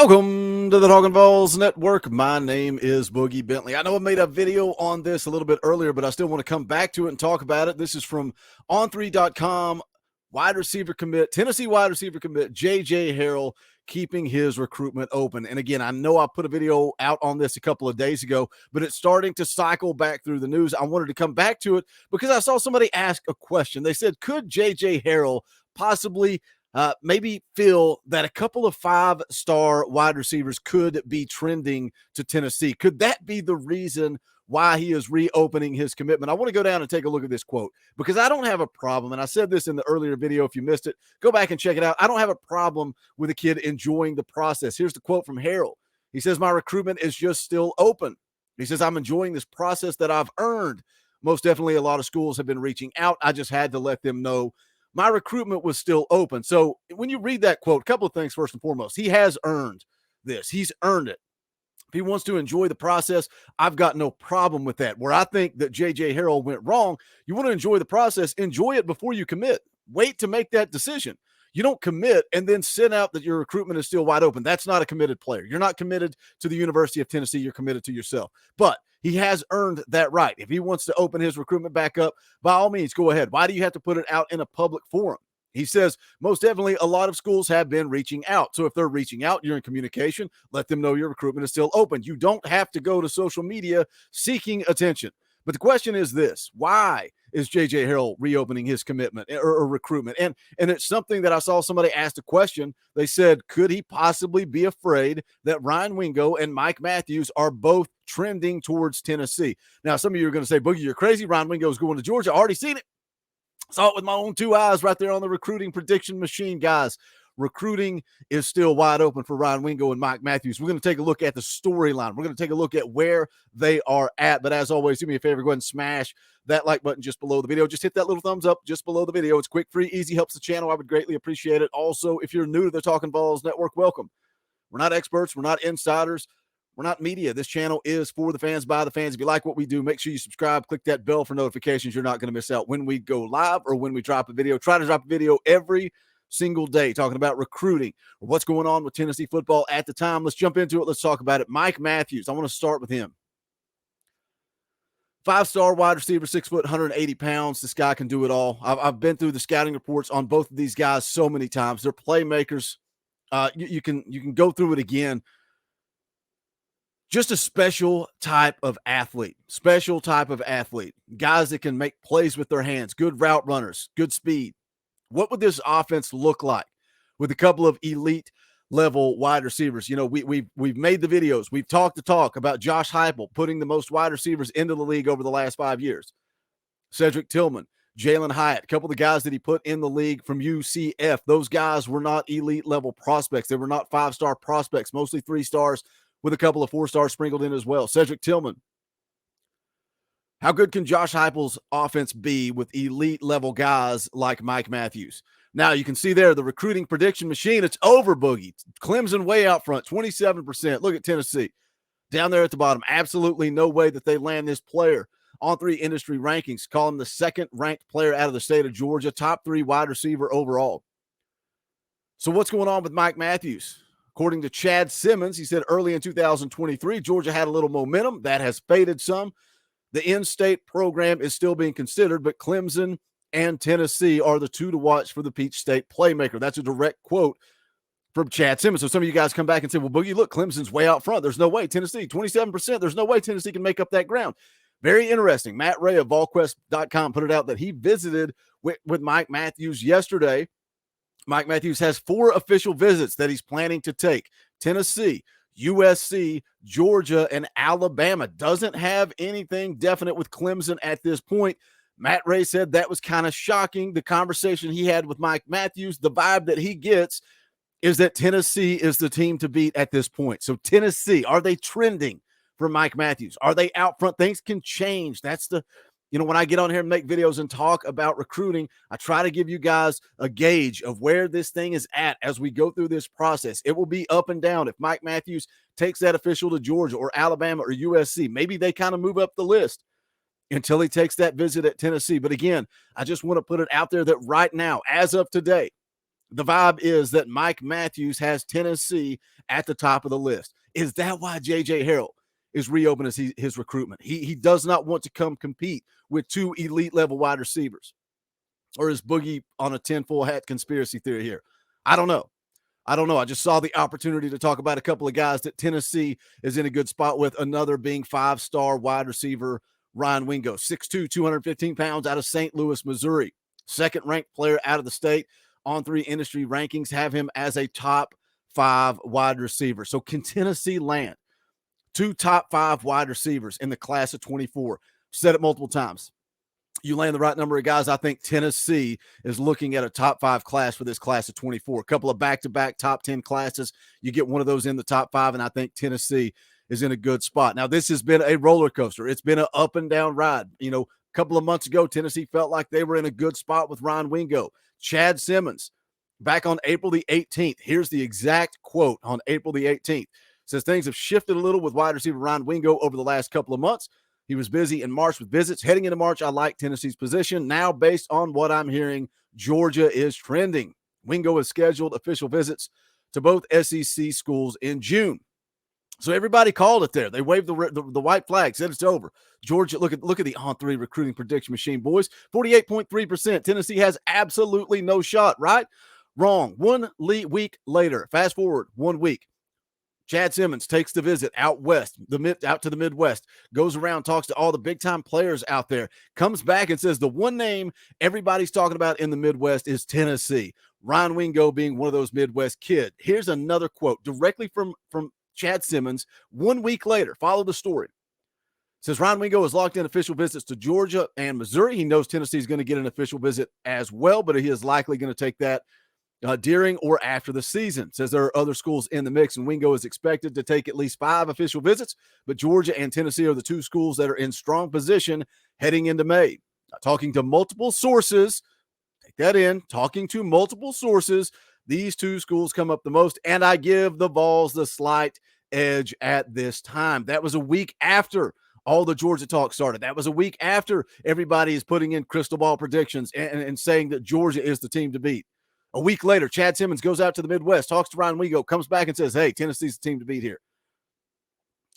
Welcome to the Talkin VAWLS Network. My name is Boogie Bentley. I know I made a video on this a little bit earlier, but I still want to come back to it and talk about it. This is from on3.com. Wide receiver commit, Tennessee wide receiver commit, J.J. Harrell keeping his recruitment open. And again, I know I put a video out on this a couple of days ago, but it's starting to cycle back through the news. I wanted to come back to it because I saw somebody ask a question. They said, could J.J. Harrell possibly maybe feel that a couple of five-star wide receivers could be trending to Tennessee? Could that be the reason why he is reopening his commitment? I want to go down and take a look at this quote because I don't have a problem, and I said this in the earlier video. If you missed it, go back and check it out. I don't have a problem with a kid enjoying the process. Here's the quote from Harrell. He says, "My recruitment is just still open." He says, "I'm enjoying this process that I've earned. Most definitely a lot of schools have been reaching out. I just had to let them know my recruitment was still open." So when you read that quote, a couple of things. First and foremost, he has earned this. He's earned it. If he wants to enjoy the process, I've got no problem with that. Where I think that J.J. Harrell went wrong, you want to enjoy the process, enjoy it before you commit. Wait to make that decision. You don't commit and then send out that your recruitment is still wide open. That's not a committed player. You're not committed to the University of Tennessee. You're committed to yourself. But he has earned that right. If he wants to open his recruitment back up, by all means, go ahead. Why do you have to put it out in a public forum? He says, most definitely a lot of schools have been reaching out. So if they're reaching out, you're in communication, let them know your recruitment is still open. You don't have to go to social media seeking attention. But the question is this: why is J.J. Harrell reopening his commitment or recruitment? And it's something that I saw somebody asked a question. They said, could he possibly be afraid that Ryan Wingo and Mike Matthews are both trending towards Tennessee? Now, some of you are going to say, Boogie, you're crazy. Ryan Wingo is going to Georgia. I already seen it. Saw it with my own two eyes right there on the recruiting prediction machine, guys. Recruiting is still wide open for Ryan Wingo and Mike Matthews. We're going to take a look at the storyline. We're going to take a look at where they are at. But as always, do me a favor, go ahead and smash that like button just below the video. Just hit that little thumbs up just below the video. It's quick, free, easy, helps the channel. I would greatly appreciate it. Also, if you're new to the Talkin VAWLS Network, welcome. We're not experts. We're not insiders. We're not media. This channel is for the fans, by the fans. If you like what we do, make sure you subscribe. Click that bell for notifications. You're not going to miss out when we go live or when we drop a video. Try to drop a video every single day talking about recruiting or what's going on with Tennessee football at the time. Let's jump into it. Let's talk about it. Mike Matthews. I want to start with him. Five-star wide receiver, 6 foot, 180 pounds. This guy can do it all. I've been through the scouting reports on both of these guys so many times. They're playmakers. You can go through it again. Just a special type of athlete, guys that can make plays with their hands, good route runners, good speed. What would this offense look like with a couple of elite level wide receivers? You know, we've made the videos. We've talked the talk about Josh Heupel putting the most wide receivers into the league over the last 5 years. Cedric Tillman, Jalen Hyatt, a couple of the guys that he put in the league from UCF. Those guys were not elite level prospects. They were not 5-star prospects, mostly 3 stars with a couple of 4-stars sprinkled in as well. Cedric Tillman. How good can Josh Heupel's offense be with elite level guys like Mike Matthews? Now you can see there the recruiting prediction machine. It's over, Boogie. Clemson way out front, 27%. Look at Tennessee down there at the bottom. Absolutely no way that they land this player. On 3 industry rankings, call him the 2nd ranked player out of the state of Georgia, top 3 wide receiver overall. So what's going on with Mike Matthews? According to Chad Simmons, he said early in 2023, Georgia had a little momentum. That has faded some. The in-state program is still being considered, but Clemson and Tennessee are the 2 to watch for the Peach State playmaker. That's a direct quote from Chad Simmons. So some of you guys come back and say, well, Boogie, look, Clemson's way out front. There's no way. Tennessee, 27%. There's no way Tennessee can make up that ground. Very interesting. Matt Ray of VolQuest.com put it out that he visited with Mike Matthews yesterday. Mike Matthews has 4 official visits that he's planning to take. Tennessee, USC, Georgia, and Alabama. Doesn't have anything definite with Clemson at this point. Matt Ray said that was kind of shocking. The conversation he had with Mike Matthews, the vibe that he gets is that Tennessee is the team to beat at this point. So Tennessee, are they trending for Mike Matthews? Are they out front? Things can change. That's the, when I get on here and make videos and talk about recruiting, I try to give you guys a gauge of where this thing is at as we go through this process. It will be up and down. If Mike Matthews takes that official to Georgia or Alabama or USC, maybe they kind of move up the list until he takes that visit at Tennessee. But again, I just want to put it out there that right now, as of today, The vibe is that Mike Matthews has Tennessee at the top of the list. Is that why J.J. Harrell is reopening his recruitment? He does not want to come compete with two elite level wide receivers. Or is Boogie on a tinfoil hat conspiracy theory here? I don't know. I just saw the opportunity to talk about a couple of guys that Tennessee is in a good spot with, another being five-star wide receiver Ryan Wingo, 6'2", 215 pounds, out of St. Louis, Missouri. Second-ranked player out of the state. On3 industry rankings have him as a top 5 wide receiver. So can Tennessee land 2 top 5 wide receivers in the class of 24? Said it multiple times. You land the right number of guys. I think Tennessee is looking at a top 5 class for this class of 24. A couple of back-to-back top 10 classes. You get one of those in the top 5, and I think Tennessee is in a good spot. Now, this has been a roller coaster. It's been an up and down ride. You know, a couple of months ago, Tennessee felt like they were in a good spot with Ryan Wingo. Chad Simmons, back on April the 18th. Here's the exact quote on April the 18th. It says, things have shifted a little with wide receiver Ryan Wingo over the last couple of months. He was busy in March with visits. Heading into March, I like Tennessee's position. Now, based on what I'm hearing, Georgia is trending. Wingo has scheduled official visits to both SEC schools in June. So everybody called it there. They waved the white flag, said it's over. Georgia, look at the On3 recruiting prediction machine, boys. 48.3%. Tennessee has absolutely no shot, right? Wrong. 1 week later, fast forward 1 week. Chad Simmons takes the visit out west, out to the Midwest, goes around, talks to all the big-time players out there, comes back and says the one name everybody's talking about in the Midwest is Tennessee. Ryan Wingo being one of those Midwest kids. Here's another quote directly from Chad Simmons 1 week later. Follow the story. It says Ryan Wingo has locked in official visits to Georgia and Missouri. He knows Tennessee is going to get an official visit as well, but he is likely going to take that during or after the season. Says there are other schools in the mix, and Wingo is expected to take at least 5 official visits, but Georgia and Tennessee are the 2 schools that are in strong position heading into May. Talking to multiple sources, take that in, talking to multiple sources, these 2 schools come up the most, and I give the VAWLS the slight edge at this time. That was a week after all the Georgia talk started. That was a week after everybody is putting in crystal ball predictions and saying that Georgia is the team to beat. A week later, Chad Simmons goes out to the Midwest, talks to Ryan Wingo, comes back and says, hey, Tennessee's the team to beat here.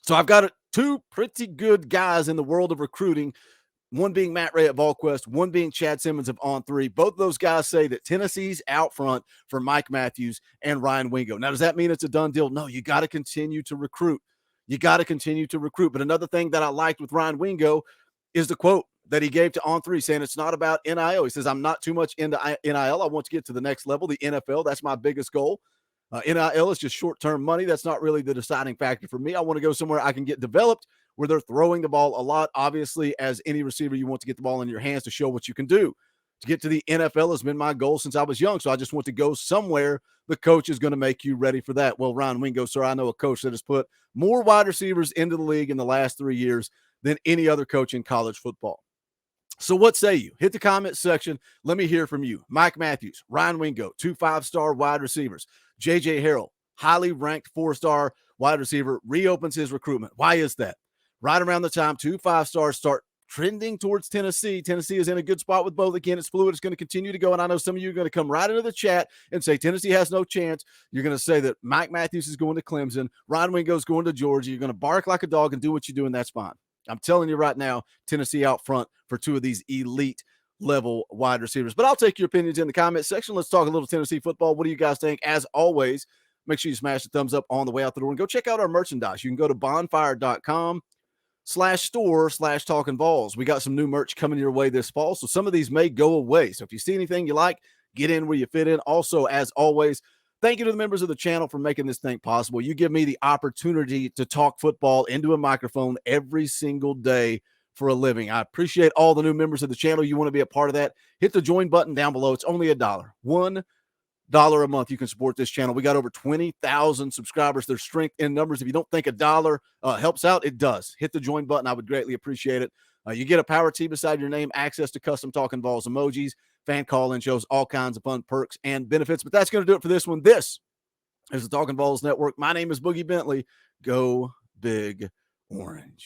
So I've got 2 pretty good guys in the world of recruiting, one being Matt Ray at VolQuest, one being Chad Simmons of On3. Both of those guys say that Tennessee's out front for Mike Matthews and Ryan Wingo. Now, does that mean it's a done deal? No, you got to continue to recruit. But another thing that I liked with Ryan Wingo is the quote that he gave to On3 saying it's not about NIL. He says, I'm not too much into NIL. I want to get to the next level, the NFL. That's my biggest goal. NIL is just short-term money. That's not really the deciding factor for me. I want to go somewhere I can get developed where they're throwing the ball a lot. Obviously, as any receiver, you want to get the ball in your hands to show what you can do. To get to the NFL has been my goal since I was young, so I just want to go somewhere the coach is going to make you ready for that. Well, Ryan Wingo, sir, I know a coach that has put more wide receivers into the league in the last 3 years than any other coach in college football. So what say you? Hit the comment section. Let me hear from you. Mike Matthews, Ryan Wingo, 2 5-star wide receivers. J.J. Harrell, highly ranked 4-star wide receiver, reopens his recruitment. Why is that? Right around the time 2 5-stars start trending towards Tennessee. Tennessee is in a good spot with both. Again, it's fluid. It's going to continue to go. And I know some of you are going to come right into the chat and say Tennessee has no chance. You're going to say that Mike Matthews is going to Clemson. Ryan Wingo is going to Georgia. You're going to bark like a dog and do what you do, and that's fine. I'm telling you right now, Tennessee out front for 2 of these elite level wide receivers. But I'll take your opinions in the comment section. Let's talk a little Tennessee football. What do you guys think? As always, make sure you smash the thumbs up on the way out the door and go check out our merchandise. You can go to bonfire.com/store/talking VAWLS. We got some new merch coming your way this fall, so some of these may go away. So if you see anything you like, get in where you fit in. Also, as always, thank you to the members of the channel for making this thing possible. You give me the opportunity to talk football into a microphone every single day for a living. I appreciate all the new members of the channel. You want to be a part of that, hit the join button down below. It's only $1. $1 a month. You can support this channel. We got over 20,000 subscribers. There's strength in numbers. If you don't think $1 helps out, it does. Hit the join button. I would greatly appreciate it. You get a power tee beside your name, access to custom Talkin' VAWLS emojis, fan call-in shows, all kinds of fun perks and benefits. But that's going to do it for this one. This is the Talkin' VAWLS Network. My name is Boogie Bentley. Go Big Orange.